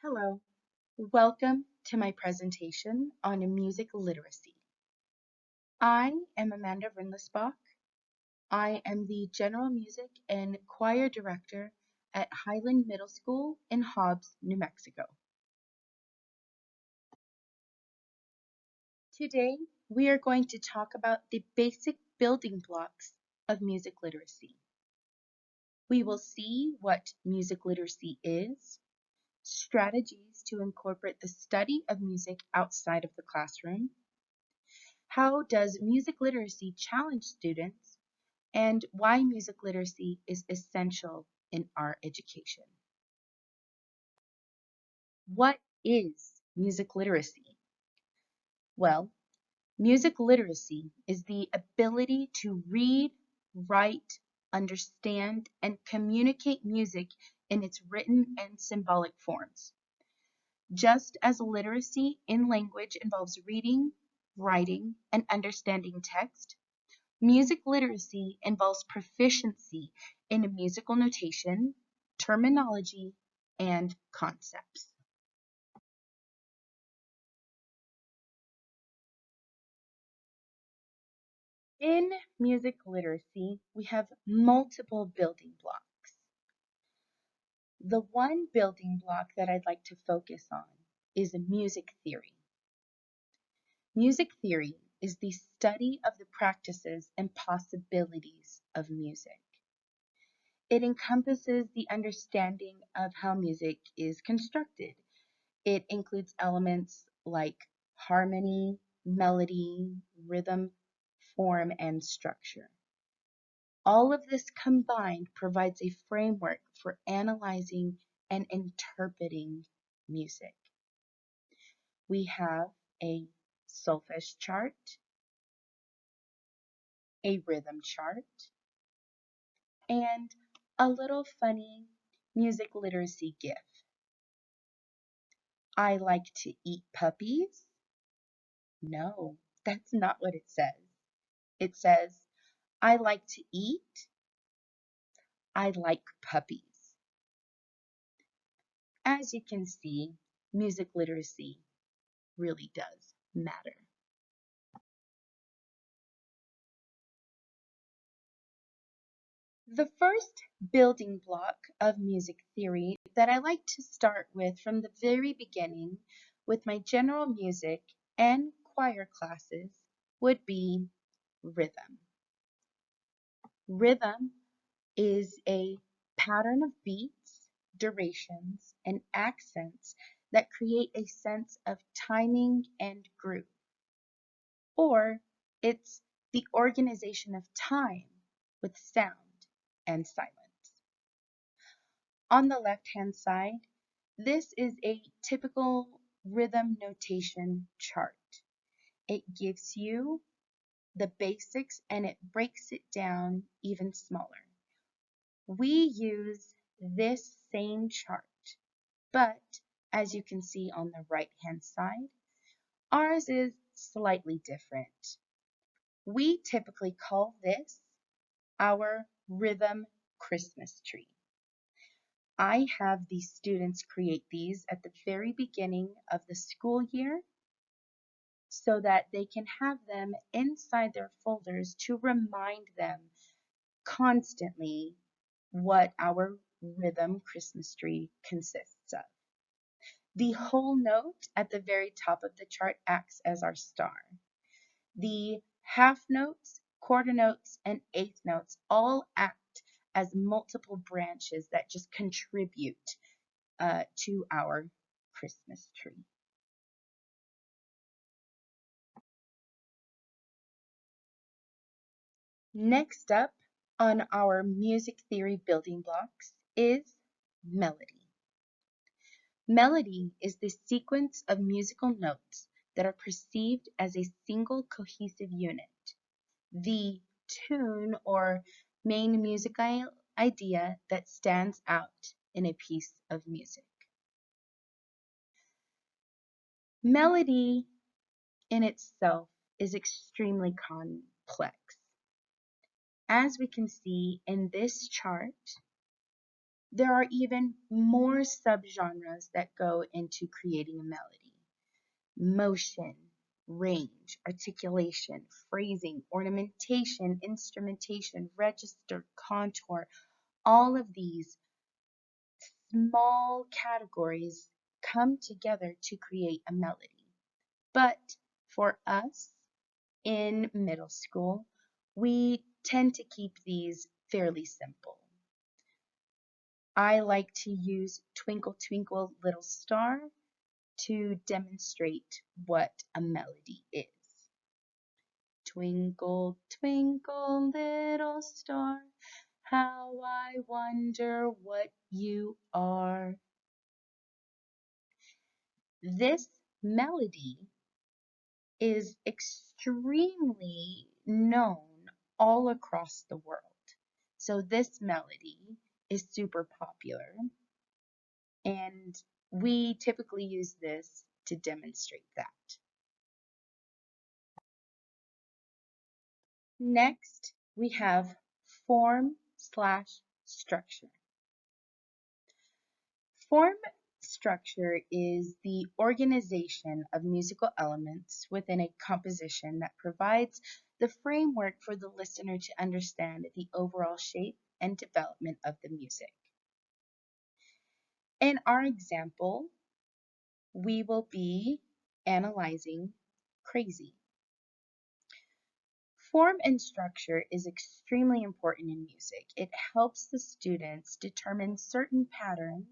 Hello, welcome to my presentation on music literacy. I am Amanda Rindlisbach. I am the General Music and Choir Director at Highland Middle School in Hobbs, New Mexico. Today, we are going to talk about the basic building blocks of music literacy. We will see what music literacy is, strategies to incorporate the study of music outside of the classroom, how does music literacy challenge students, and why music literacy is essential in our education. What is music literacy? Well, music literacy is the ability to read, write, understand, and communicate music in its written and symbolic forms. Just as literacy in language involves reading, writing, and understanding text, music literacy involves proficiency in musical notation, terminology, and concepts. In music literacy, we have multiple building blocks. The one building block that I'd like to focus on is music theory. Music theory is the study of the practices and possibilities of music. It encompasses the understanding of how music is constructed. It includes elements like harmony, melody, rhythm, form, and structure. All of this combined provides a framework for analyzing and interpreting music. We have a solfege chart, a rhythm chart, and a little funny music literacy GIF. I like to eat puppies. No, that's not what it says. It says, I like to eat. I like puppies. As you can see, music literacy really does matter. The first building block of music theory that I like to start with from the very beginning with my general music and choir classes would be rhythm. Rhythm is a pattern of beats, durations, and accents that create a sense of timing and groove. Or it's the organization of time with sound and silence. On the left-hand side, this is a typical rhythm notation chart. It gives you the basics and it breaks it down even smaller. We use this same chart, but as you can see on the right-hand side, ours is slightly different. We typically call this our rhythm Christmas tree. I have the students create these at the very beginning of the school year so that they can have them inside their folders to remind them constantly what our rhythm Christmas tree consists of. The whole note at the very top of the chart acts as our star. The half notes, quarter notes, and eighth notes all act as multiple branches that just contribute to our Christmas tree. Next up on our music theory building blocks is melody. Melody is the sequence of musical notes that are perceived as a single cohesive unit, the tune or main musical idea that stands out in a piece of music. Melody in itself is extremely complex. As we can see in this chart, There are even more subgenres that go into creating a melody. Motion, range, articulation, phrasing, ornamentation, instrumentation, register, contour, all of these small categories come together to create a melody. But for us in middle school, we tend to keep these fairly simple. I like to use Twinkle Twinkle Little Star to demonstrate what a melody is. Twinkle, twinkle, little star, how I wonder what you are. This melody is extremely known all across the world. So this melody is super popular, and we typically use this to demonstrate that. Next, we have form/structure. Form structure is the organization of musical elements within a composition that provides the framework for the listener to understand the overall shape and development of the music. In our example, we will be analyzing Crazy. Form and structure is extremely important in music. It helps the students determine certain patterns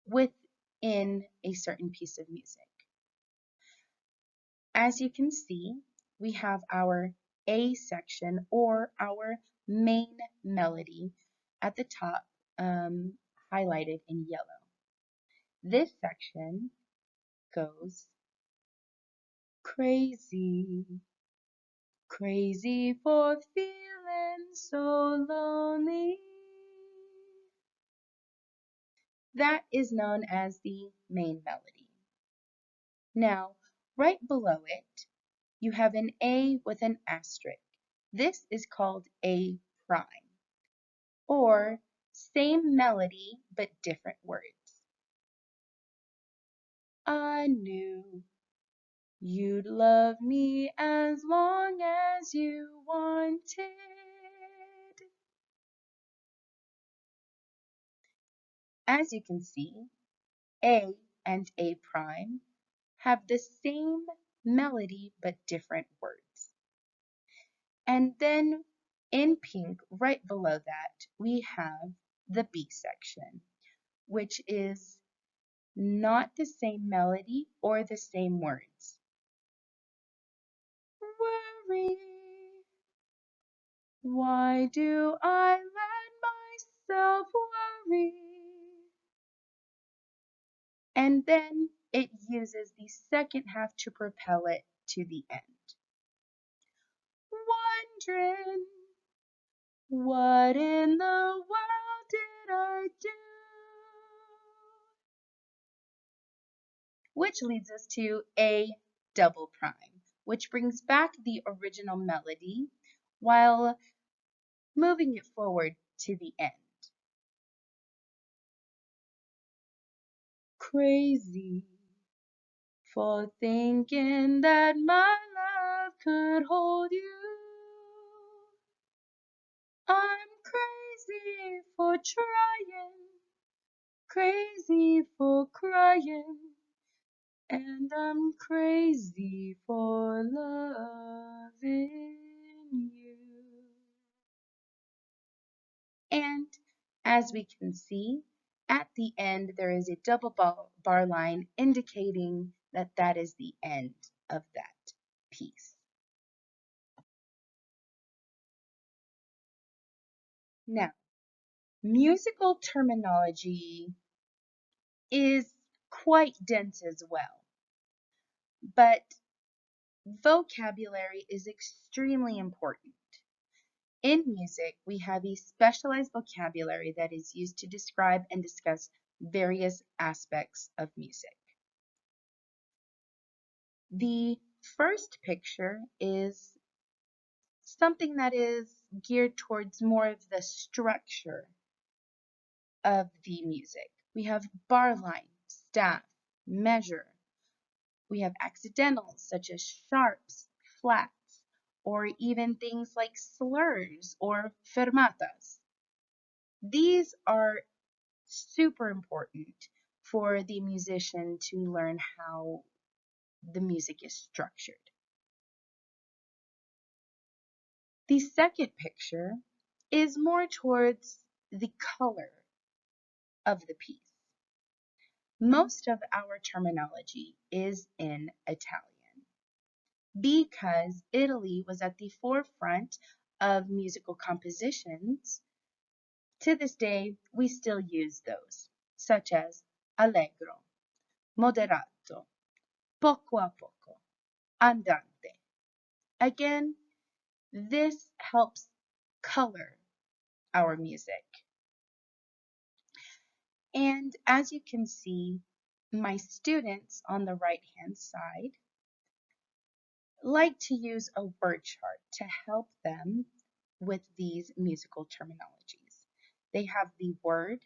within a certain piece of music. As you can see, we have our A section, or our main melody, at the top, highlighted in yellow. This section goes crazy, crazy for feeling so lonely. That is known as the main melody. Now, right below it, you have an A with an asterisk. This is called A prime, or same melody but different words. I knew you'd love me as long as you wanted. As you can see, A and A prime have the same melody but different words. And then in pink, right below that, we have the B section, which is not the same melody or the same words. Worry, why do I let myself worry? And then it uses the second half to propel it to the end. Wondering, what in the world did I do? Which leads us to A double prime, which brings back the original melody while moving it forward to the end. Crazy for thinking that my love could hold you. I'm crazy for trying, crazy for crying, and I'm crazy for loving you. And as we can see, at the end there is a double bar line indicating that that is the end of that piece. Now, musical terminology is quite dense as well, but vocabulary is extremely important. In music, we have a specialized vocabulary that is used to describe and discuss various aspects of music. The first picture is something that is geared towards more of the structure of the music. We have bar line, staff, measure. We have accidentals such as sharps, flats, or even things like slurs or fermatas. These are super important for the musician to learn how the music is structured. The second picture is more towards the color of the piece. Most of our terminology is in Italian because Italy was at the forefront of musical compositions. To this day, we still use those, such as allegro, moderato, poco a poco, andante. Again, this helps color our music. And as you can see, my students on the right-hand side like to use a word chart to help them with these musical terminologies. They have the word,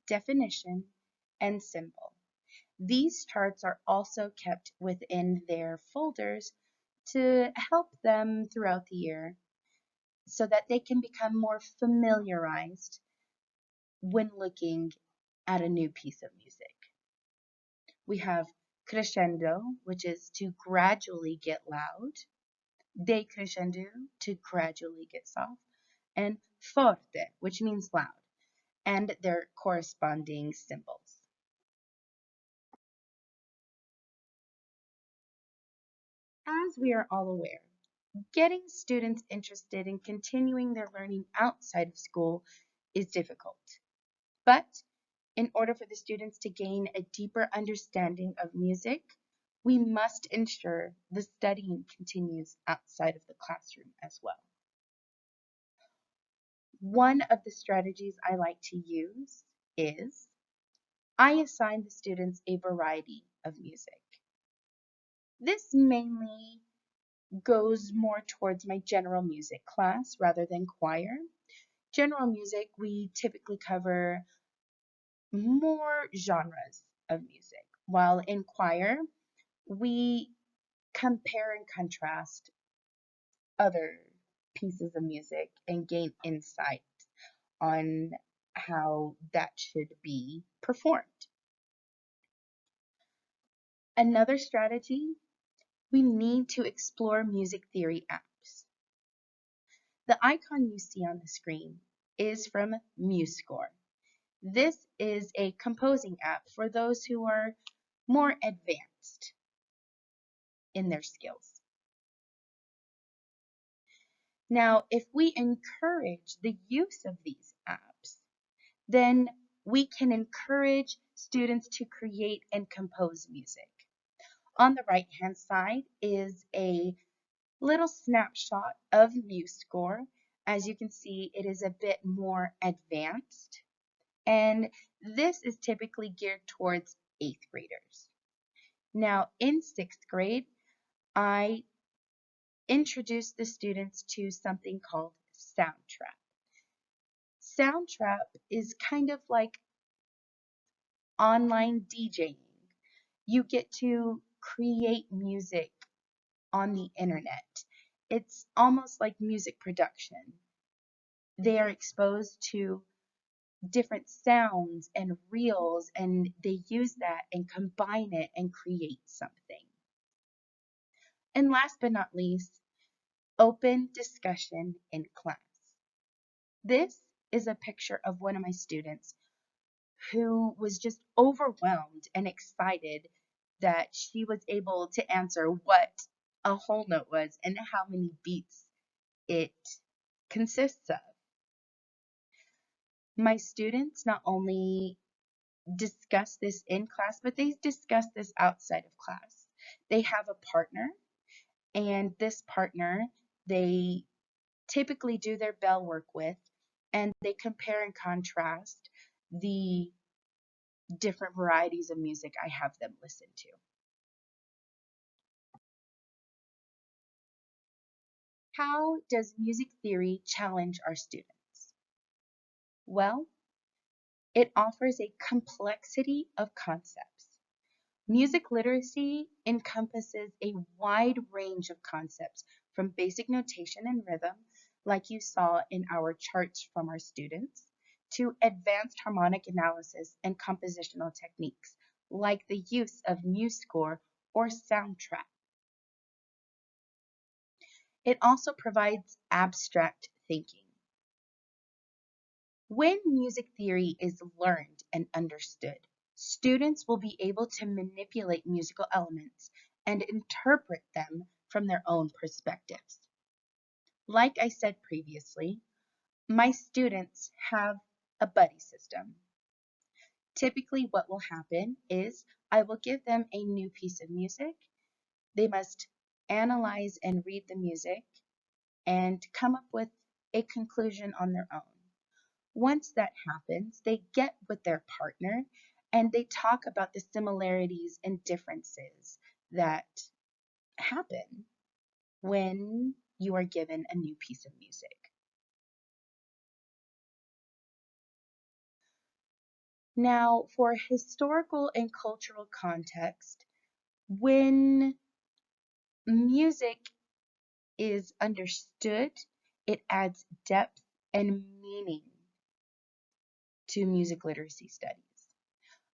definition, and symbol. These charts are also kept within their folders to help them throughout the year so that they can become more familiarized when looking at a new piece of music. We have crescendo, which is to gradually get loud, decrescendo, to gradually get soft, and forte, which means loud, and their corresponding symbols. As we are all aware, getting students interested in continuing their learning outside of school is difficult. But in order for the students to gain a deeper understanding of music, we must ensure the studying continues outside of the classroom as well. One of the strategies I like to use is I assign the students a variety of music. This mainly goes more towards my general music class rather than choir. General music, we typically cover more genres of music, while in choir, we compare and contrast other pieces of music and gain insight on how that should be performed. Another strategy, we need to explore music theory apps. The icon you see on the screen is from MuseScore. This is a composing app for those who are more advanced in their skills. Now, if we encourage the use of these apps, then we can encourage students to create and compose music. On the right-hand side is a little snapshot of MuseScore. As you can see, it is a bit more advanced, and this is typically geared towards 8th graders. Now, in 6th grade, I introduced the students to something called Soundtrap. Soundtrap is kind of like online DJing. You get to create music on the internet. It's almost like music production. They are exposed to different sounds and reels, and they use that and combine it and create something. And last but not least, open discussion in class. This is a picture of one of my students who was just overwhelmed and excited that she was able to answer what a whole note was and how many beats it consists of. My students not only discuss this in class, but they discuss this outside of class. They have a partner, and this partner they typically do their bell work with, and they compare and contrast the different varieties of music I have them listen to. How does music theory challenge our students? Well, It offers a complexity of concepts. Music literacy encompasses a wide range of concepts from basic notation and rhythm, like you saw in our charts from our students, to advanced harmonic analysis and compositional techniques, like the use of MuseScore or soundtrack. It also provides abstract thinking. When music theory is learned and understood, students will be able to manipulate musical elements and interpret them from their own perspectives. Like I said previously, my students have a buddy system. Typically, what will happen is I will give them a new piece of music. They must analyze and read the music and come up with a conclusion on their own. Once that happens, they get with their partner and they talk about the similarities and differences that happen when you are given a new piece of music. Now, for historical and cultural context, when music is understood, it adds depth and meaning to music literacy studies.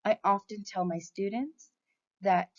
I often tell my students that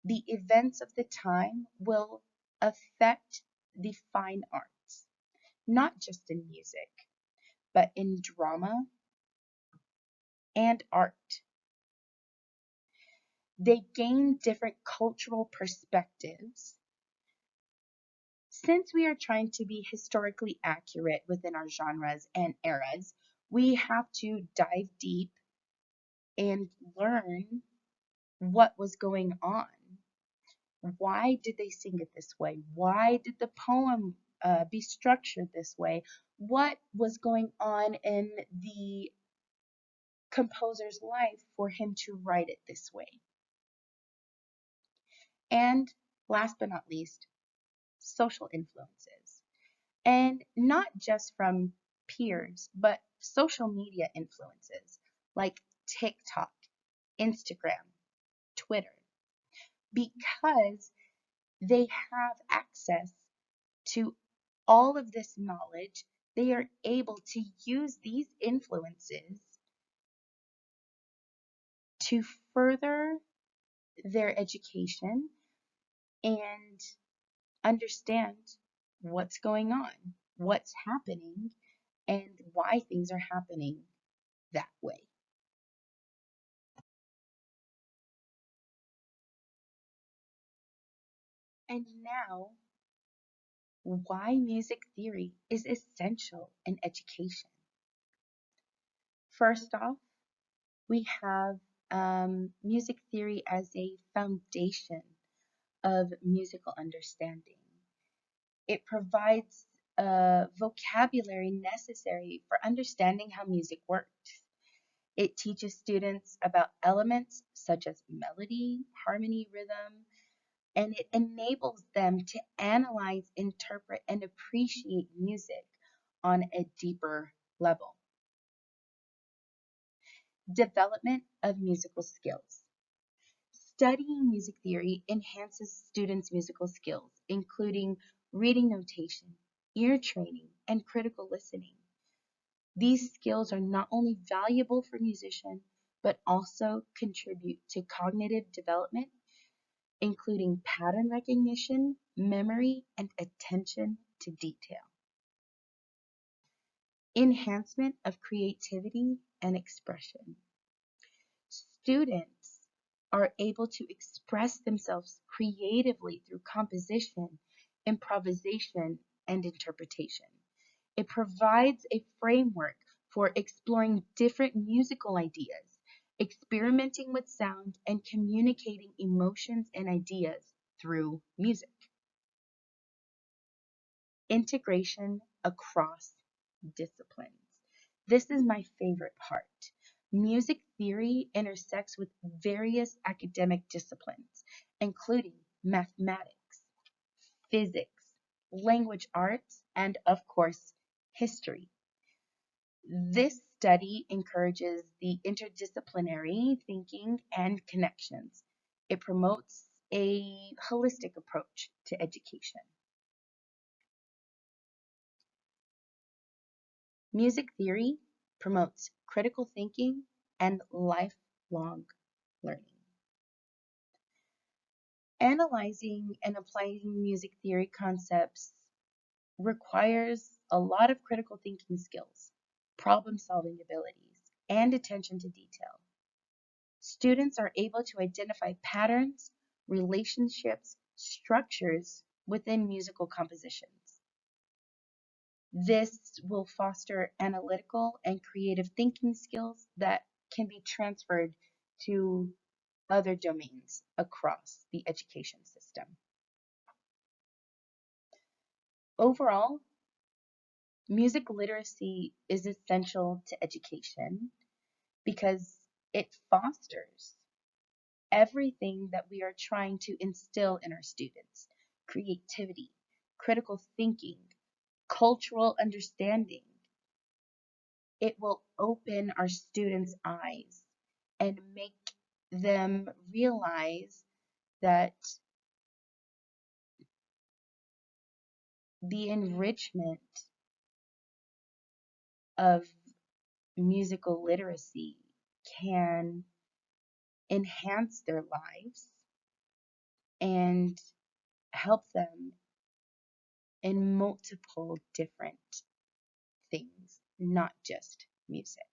the events of the time will affect the fine arts, not just in music, but in drama and art. They gain different cultural perspectives. Since we are trying to be historically accurate within our genres and eras, we have to dive deep and learn what was going on. Why did they sing it this way? Why did the poem be structured this way? What was going on in the composer's life for him to write it this way? And last but not least, social influences. And not just from peers, but social media influences like TikTok, Instagram, Twitter, because they have access to all of this knowledge. They are able to use these influences to further their education and understand what's going on, what's happening, and why things are happening that way. And now, why music theory is essential in education. First off, we have music theory as a foundation of musical understanding. It provides a vocabulary necessary for understanding how music works. It teaches students about elements such as melody, harmony, rhythm, and it enables them to analyze, interpret, and appreciate music on a deeper level. Development of musical skills. Studying music theory enhances students' musical skills, including reading notation, ear training, and critical listening. These skills are not only valuable for musicians, but also contribute to cognitive development, including pattern recognition, memory, and attention to detail. Enhancement of creativity and expression. Students are able to express themselves creatively through composition, improvisation, and interpretation. It provides a framework for exploring different musical ideas, experimenting with sound, and communicating emotions and ideas through music. Integration across disciplines. This is my favorite part. Music theory intersects with various academic disciplines, including mathematics, physics, language arts, and of course, history. This study encourages the interdisciplinary thinking and connections. It promotes a holistic approach to education. Music theory promotes critical thinking and lifelong learning. Analyzing and applying music theory concepts requires a lot of critical thinking skills, problem-solving abilities, and attention to detail. Students are able to identify patterns, relationships, structures within musical compositions. This will foster analytical and creative thinking skills that can be transferred to other domains across the education system. Overall, music literacy is essential to education because it fosters everything that we are trying to instill in our students: creativity, critical thinking, cultural understanding. It will open our students' eyes and make them realize that the enrichment of musical literacy can enhance their lives and help them in multiple different things, not just music.